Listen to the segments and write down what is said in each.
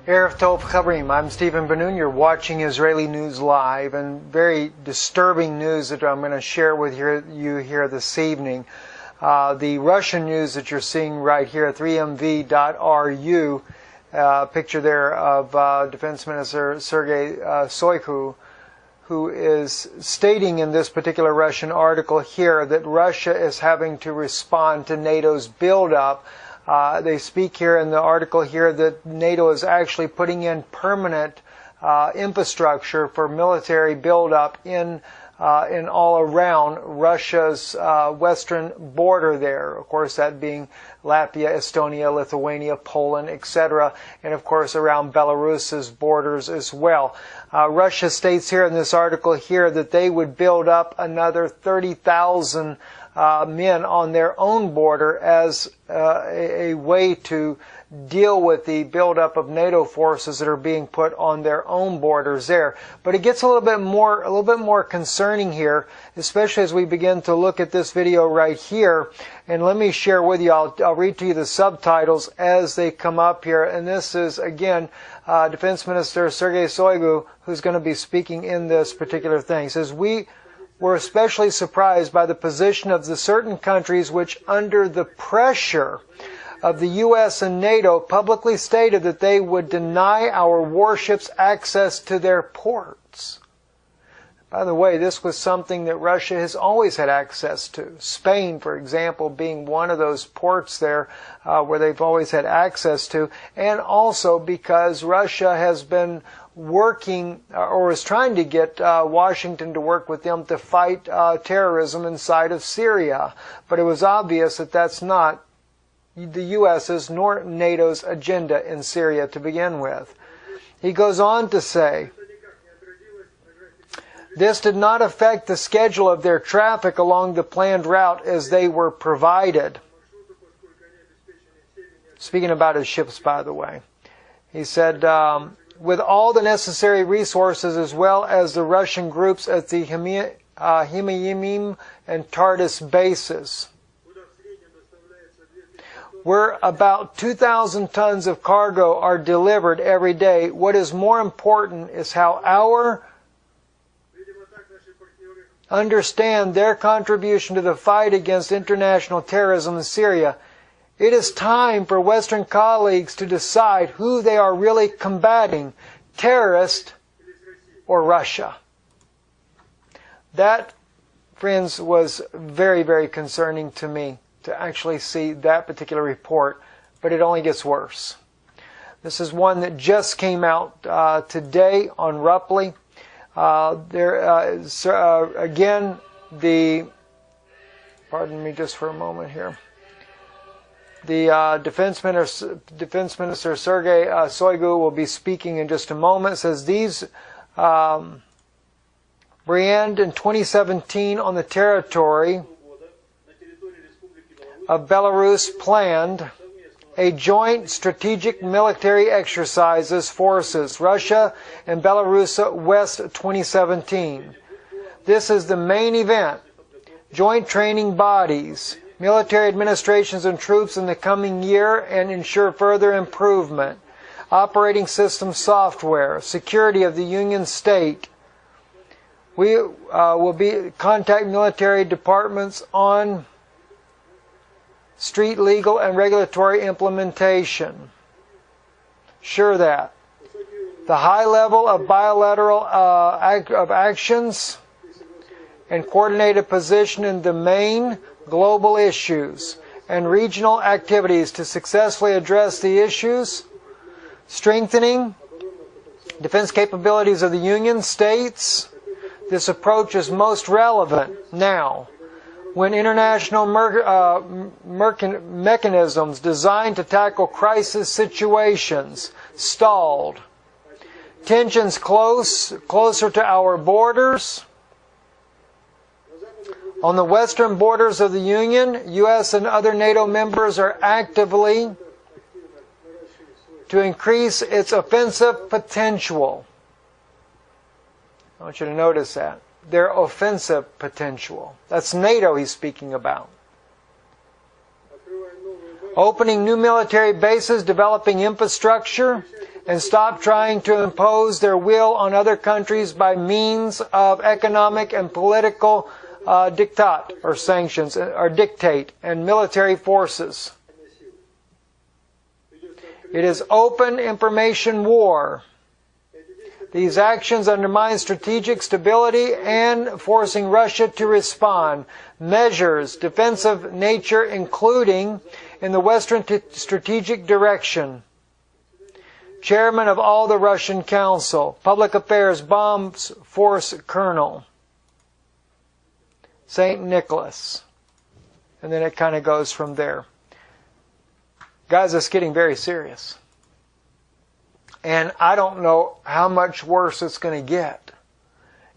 Erev Tov Chavrim. I'm Stephen Ben-Nun. You're watching Israeli News Live, and very disturbing news that I'm going to share with you here this evening. The Russian news that you're seeing right here at 3mv.ru, picture there of Defense Minister Sergei Shoigu, who is stating in this particular Russian article here that Russia is having to respond to NATO's buildup. They speak here in the article here that NATO is actually putting in permanent infrastructure for military buildup in all around Russia's western border there. Of course, that being Latvia, Estonia, Lithuania, Poland, etc., and of course around Belarus's borders as well. Russia states here in this article here that they would build up another 30,000 men on their own border as a way to deal with the buildup of NATO forces that are being put on their own borders there. But it gets a little bit more concerning here, especially as we begin to look at this video right here. And let me share with you, I'll read to you the subtitles as they come up here. And this is, again, Defense Minister Sergei Shoigu, who's going to be speaking in this particular thing. He says, "We're especially surprised by the position of the certain countries which, under the pressure of the U.S. and NATO, publicly stated that they would deny our warships access to their ports." By the way, this was something that Russia has always had access to. Spain, for example, being one of those ports there where they've always had access to, and also because Russia has been working or is trying to get Washington to work with them to fight terrorism inside of Syria. But it was obvious that that's not the U.S.'s nor NATO's agenda in Syria to begin with. He goes on to say, "This did not affect the schedule of their traffic along the planned route as they were provided." Speaking about his ships, by the way. He said, "with all the necessary resources as well as the Russian groups at the Himyim and Tartus bases, where about 2,000 tons of cargo are delivered every day. What is more important is how our understand their contribution to the fight against international terrorism in Syria. It is time for Western colleagues to decide who they are really combating, terrorists or Russia." That, friends, was very, very concerning to me to actually see that particular report, but it only gets worse. This is one that just came out today on Rupply. Again, pardon me just for a moment here. The Defense Minister Sergei Shoigu will be speaking in just a moment. It says these brand in 2017 on the territory of Belarus planned a joint strategic military exercises forces, Russia and Belarus West 2017. This is the main event. Joint training bodies, military administrations and troops in the coming year and ensure further improvement. Operating system software, security of the Union State. We will contact military departments on street legal and regulatory implementation. Sure that. The high level of bilateral actions and coordinated position in the main global issues and regional activities to successfully address the issues, strengthening defense capabilities of the Union States. This approach is most relevant now, when international mechanisms designed to tackle crisis situations stalled. Tensions closer to our borders. On the western borders of the Union, U.S. and other NATO members are actively to increase its offensive potential. I want you to notice that. Their offensive potential. That's NATO he's speaking about. Opening new military bases, developing infrastructure, and stop trying to impose their will on other countries by means of economic and political diktat or sanctions or dictate and military forces. It is open information war. These actions undermine strategic stability and forcing Russia to respond. Measures, defensive nature, including in the Western strategic direction. Chairman of all the Russian Council. Public Affairs Bombs Force Colonel. St. Nicholas. And then it kind of goes from there. Guys, it's getting very serious. And I don't know how much worse it's going to get.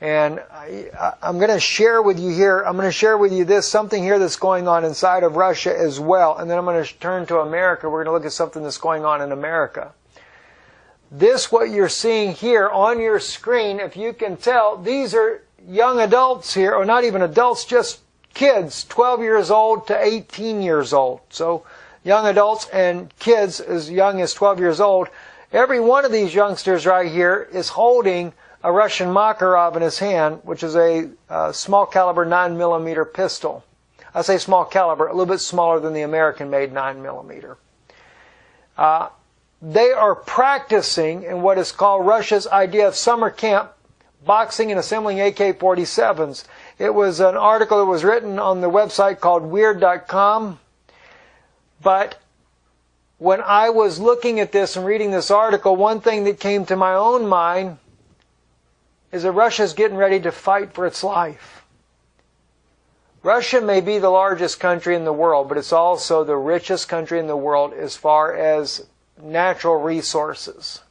And I'm going to share with you here, I'm going to share with you something here that's going on inside of Russia as well. And then I'm going to turn to America. We're going to look at something that's going on in America. This, what you're seeing here on your screen, if you can tell, these are young adults here, or not even adults, just kids, 12 years old to 18 years old. So young adults and kids as young as 12 years old. Every one of these youngsters right here is holding a Russian Makarov in his hand, which is a small caliber 9mm pistol. I say small caliber, a little bit smaller than the American-made 9mm. They are practicing in what is called Russia's idea of summer camp, boxing and assembling AK-47s. It was an article that was written on the website called weird.com. But when I was looking at this and reading this article, one thing that came to my own mind is that Russia's getting ready to fight for its life. Russia may be the largest country in the world, but it's also the richest country in the world as far as natural resources.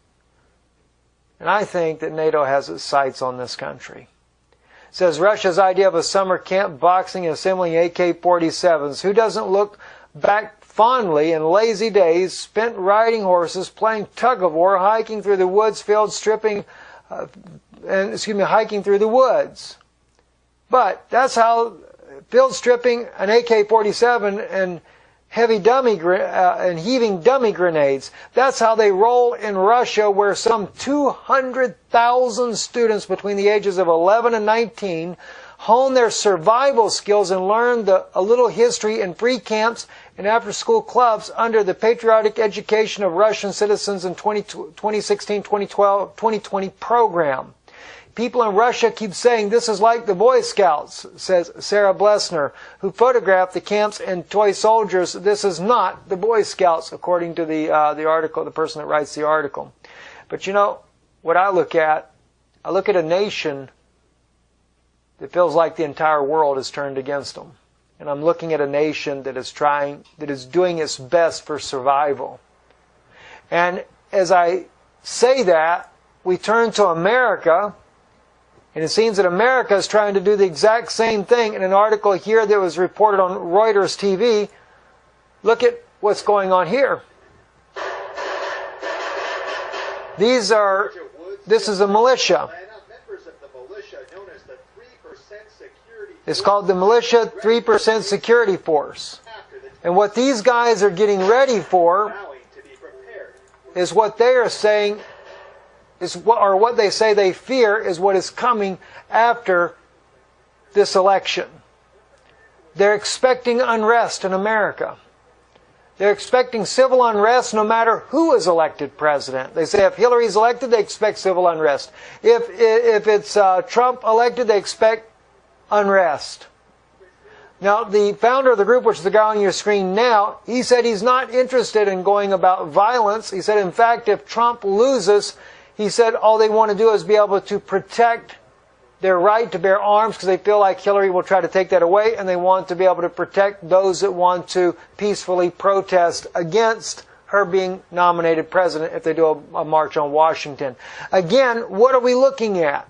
And I think that NATO has its sights on this country. It says Russia's idea of a summer camp, boxing and assembling AK-47s. Who doesn't look back fondly in lazy days spent riding horses, playing tug-of-war, hiking through the woods, fields, hiking through the woods. But that's how field stripping, an AK-47, and heaving dummy grenades. That's how they roll in Russia, where some 200,000 students between the ages of 11 and 19 hone their survival skills and learn a little history in free camps and after-school clubs under the patriotic education of Russian citizens in 2016, 2012, 2020 program. People in Russia keep saying this is like the Boy Scouts, says Sarah Blesner, who photographed the camps and toy soldiers. This is not the Boy Scouts, according to the article, the person that writes the article. But you know, what I look at a nation that feels like the entire world is turned against them. And I'm looking at a nation that is doing its best for survival. And as I say that, we turn to America, and it seems that America is trying to do the exact same thing. In an article here that was reported on Reuters TV, look at what's going on here. This is a militia. It's called the Militia 3% Security Force. And what these guys are getting ready for is what they are saying, or what they say they fear is what is coming after this election. They're expecting unrest in America. They're expecting civil unrest no matter who is elected president. They say if Hillary's elected, they expect civil unrest. If it's Trump elected, they expect unrest. Now, the founder of the group, which is the guy on your screen now, he said he's not interested in going about violence. He said, in fact, if Trump loses, he said all they want to do is be able to protect their right to bear arms because they feel like Hillary will try to take that away, and they want to be able to protect those that want to peacefully protest against her being nominated president if they do a march on Washington. Again, what are we looking at?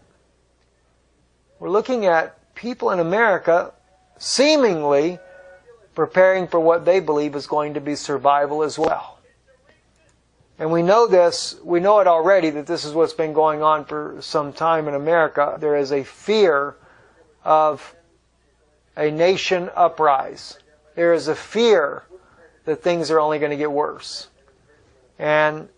We're looking at people in America seemingly preparing for what they believe is going to be survival as well. And we know this, we know it already, that this is what's been going on for some time in America. There is a fear of a nation uprise. There is a fear that things are only going to get worse. And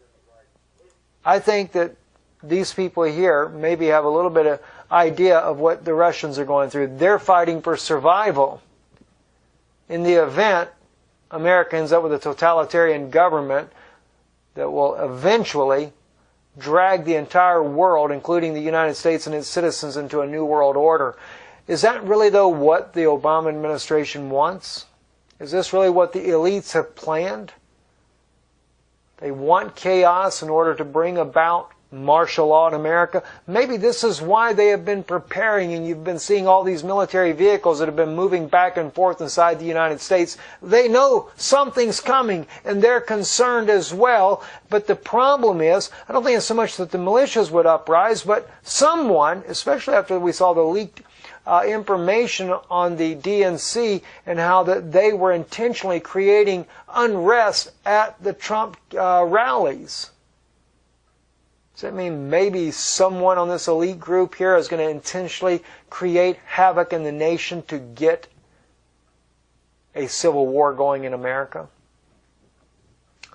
I think that these people here maybe have a little bit of idea of what the Russians are going through. They're fighting for survival. In the event America ends up with a totalitarian government that will eventually drag the entire world, including the United States and its citizens, into a new world order. Is that really, though, what the Obama administration wants? Is this really what the elites have planned? They want chaos in order to bring about martial law in America. Maybe this is why they have been preparing, and you've been seeing all these military vehicles that have been moving back and forth inside the United States. They know something's coming, and they're concerned as well. But the problem is, I don't think it's so much that the militias would uprise, but someone, especially after we saw the leaked information on the DNC and how that they were intentionally creating unrest at the Trump rallies. Does that mean maybe someone on this elite group here is going to intentionally create havoc in the nation to get a civil war going in America?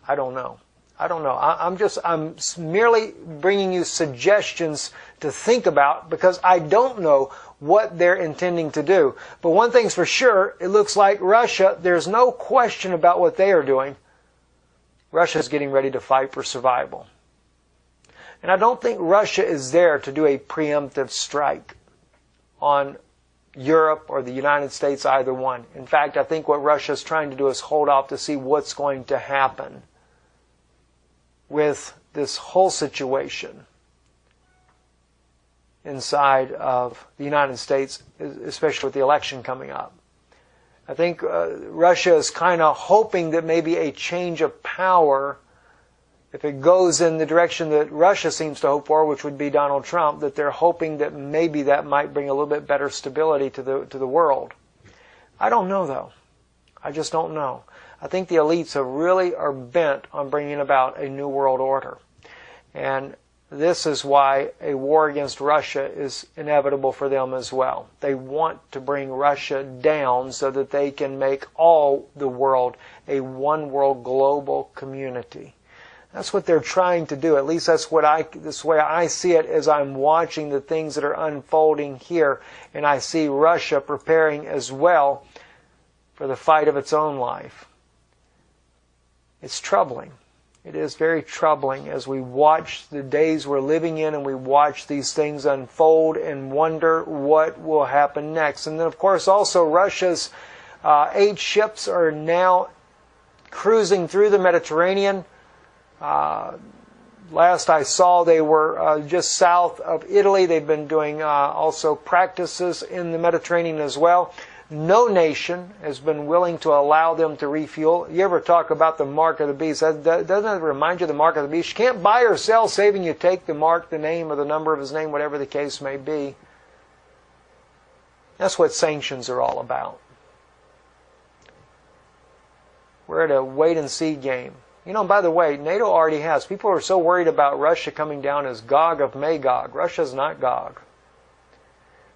I don't know. I'm merely bringing you suggestions to think about, because I don't know what they're intending to do. But one thing's for sure, it looks like Russia, there's no question about what they are doing. Russia's getting ready to fight for survival. And I don't think Russia is there to do a preemptive strike on Europe or the United States, either one. In fact, I think what Russia is trying to do is hold off to see what's going to happen with this whole situation inside of the United States, especially with the election coming up. I think Russia is kind of hoping that maybe a change of power, if it goes in the direction that Russia seems to hope for, which would be Donald Trump, that they're hoping that maybe that might bring a little bit better stability to the world. I don't know, though. I just don't know. I think the elites are bent on bringing about a new world order. And this is why a war against Russia is inevitable for them as well. They want to bring Russia down so that they can make all the world a one world global community. That's what they're trying to do. At least that's the way I see it as I'm watching the things that are unfolding here. And I see Russia preparing as well for the fight of its own life. It's troubling. It is very troubling as we watch the days we're living in and we watch these things unfold and wonder what will happen next. And then, of course, also Russia's 8 ships are now cruising through the Mediterranean. Last I saw, they were just south of Italy. They've been doing also practices in the Mediterranean as well. No nation has been willing to allow them to refuel. You ever talk about the mark of the beast? Doesn't that remind you of the mark of the beast? You can't buy or sell saving you take the mark, the name, or the number of his name, whatever the case may be. That's what sanctions are all about. We're at a wait-and-see game. You know, by the way, NATO already has. People are so worried about Russia coming down as Gog of Magog. Russia's not Gog.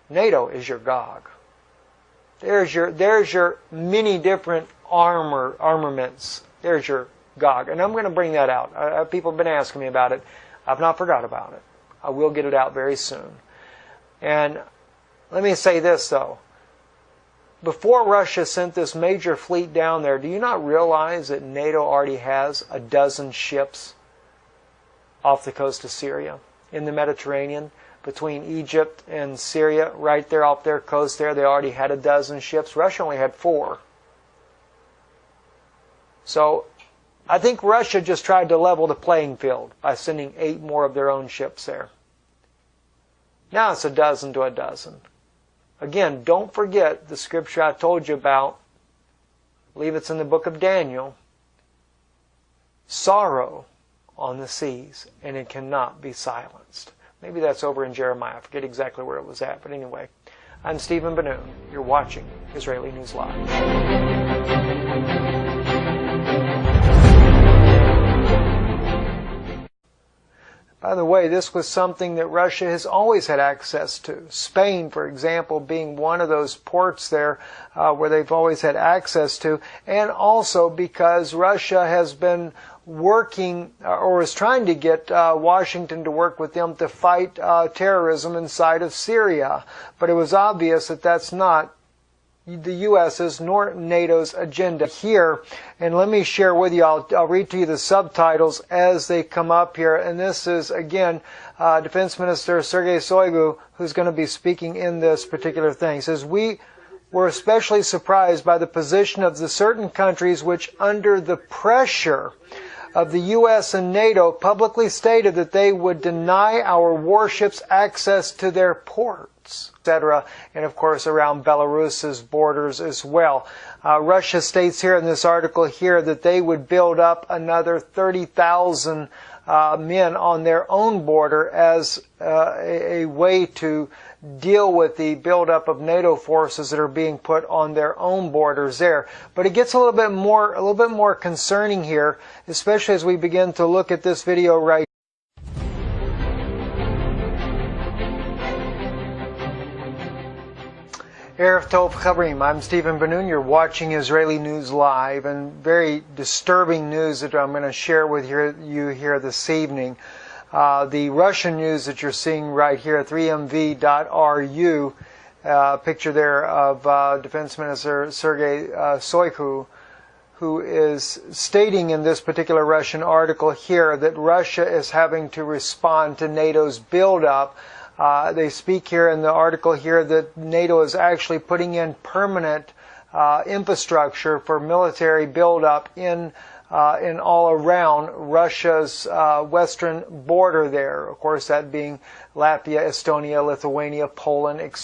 NATO is your Gog. There's your many different armaments. There's your Gog. And I'm going to bring that out. People have been asking me about it. I've not forgot about it. I will get it out very soon. And let me say this, though. Before Russia sent this major fleet down there, do you not realize that NATO already has 12 ships off the coast of Syria in the Mediterranean? Between Egypt and Syria, right there off their coast there, they already had 12 ships. Russia only had 4. So I think Russia just tried to level the playing field by sending 8 more of their own ships there. Now it's 12 to 12. Again, don't forget the scripture I told you about. I believe it's in the book of Daniel. Sorrow on the seas, and it cannot be silenced. Maybe that's over in Jeremiah. I forget exactly where it was at. But anyway, I'm Stephen Benoon. You're watching Israeli News Live. By the way, this was something that Russia has always had access to. Spain, for example, being one of those ports there where they've always had access to. And also because Russia has been working or was trying to get Washington to work with them to fight terrorism inside of Syria. But it was obvious that that's not the U.S.'s nor NATO's agenda here. And let me share with you, I'll read to you the subtitles as they come up here. And this is, again, Defense Minister Sergei Shoigu, who's going to be speaking in this particular thing. He says, "We were especially surprised by the position of the certain countries which, under the pressure of the U.S. and NATO, publicly stated that they would deny our warships access to their ports, etc., and of course around Belarus's borders as well." Russia states here in this article here that they would build up another 30,000 men on their own border as a way to deal with the buildup of NATO forces that are being put on their own borders there. But it gets a little bit more concerning here, especially as we begin to look at this video right. Erev Tov Chavrim, I'm Stephen Ben-Nun. You're watching Israeli News Live, and very disturbing news that I'm going to share with you here this evening. The Russian news that you're seeing right here, 3mv.ru, picture there of Defense Minister Sergei Shoigu, who is stating in this particular Russian article here that Russia is having to respond to NATO's buildup. They speak here in the article here that NATO is actually putting in permanent infrastructure for military buildup in all around Russia's western border there. Of course, that being Latvia, Estonia, Lithuania, Poland, etc.